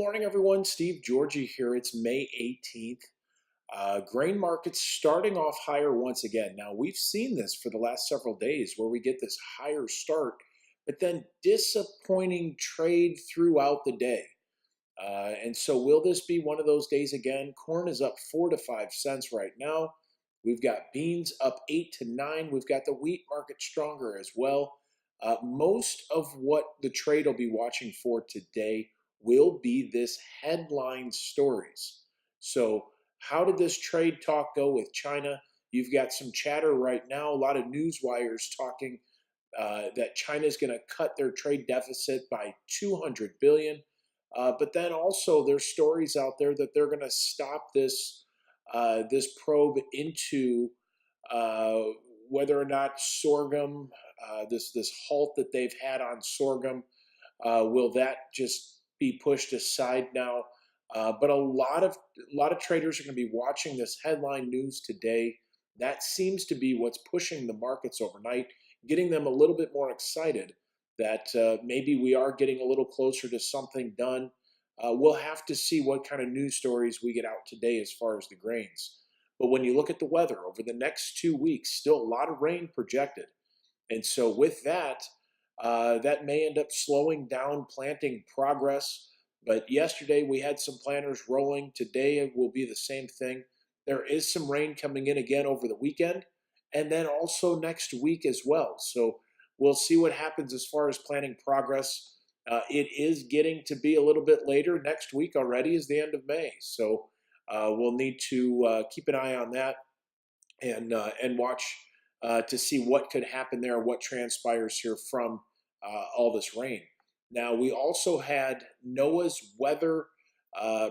morning, everyone. Steve Georgie here. It's May 18th. Grain markets starting off higher once again. Now, we've seen this for the last several days where we get this higher start, but then disappointing trade throughout the day. And so, will this be one of those days again? Corn is up 4 to 5 cents right now. We've got beans up 8 to 9. We've got the wheat market stronger as well. Most of what the trade will be watching for today will be this headline stories. So, how did this trade talk go with China? You've got some chatter right now, a lot of news wires talking that China is going to cut their trade deficit by 200 billion. But then also there's stories out there that they're going to stop this probe into uh, whether or not sorghum, this halt that they've had on sorghum, will that just be pushed aside now? But a lot of traders are going to be watching this headline news today. That seems to be what's pushing the markets overnight, getting them a little bit more excited that maybe we are getting a little closer to something done. We'll have to see what kind of news stories we get out today as far as the grains. But when you look at the weather over the next 2 weeks, still a lot of rain projected. And so with that, that may end up slowing down planting progress. But yesterday we had some planters rolling. Today it will be the same thing. There is some rain coming in again over the weekend and then also next week as well. So we'll see what happens as far as planting progress. It is getting to be a little bit later. Next week already is the end of May. So we'll need to keep an eye on that and watch to see what could happen there, what transpires here from all this rain. Now, we also had NOAA's weather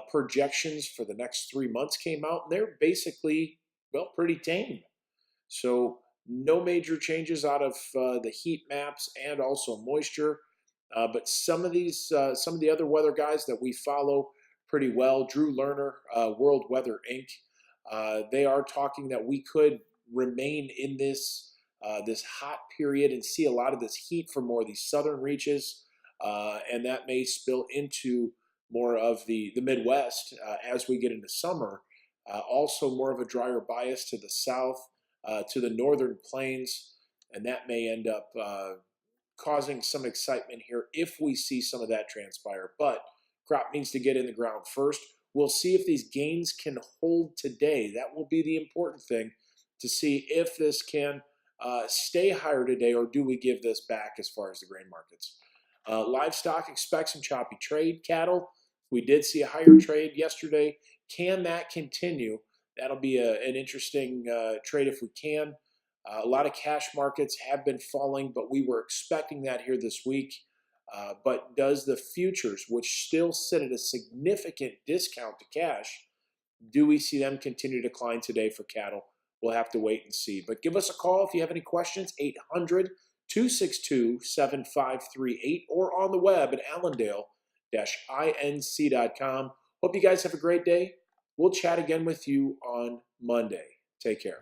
projections for the next 3 months came out, and they're basically, well, pretty tame. So no major changes out of the heat maps and also moisture. But some of the other weather guys that we follow pretty well, Drew Lerner, World Weather Inc., they are talking that we could remain in this hot period and see a lot of this heat for more of these southern reaches, and that may spill into more of the Midwest as we get into summer. Also, more of a drier bias to the south, to the northern plains, and that may end up causing some excitement here if we see some of that transpire. But crop needs to get in the ground first. We'll see if these gains can hold today. That will be the important thing to see if this can stay higher today, or do we give this back as far as the grain markets. Livestock, expect some choppy trade. Cattle, we did see a higher trade yesterday. Can that continue? That'll be an interesting trade if we can. A lot of cash markets have been falling, but we were expecting that here this week. But does the futures, which still sit at a significant discount to cash, do we see them continue to decline today for cattle? We'll have to wait and see. But give us a call if you have any questions, 800-262-7538, or on the web at allendale-inc.com. Hope you guys have a great day. We'll chat again with you on Monday. Take care.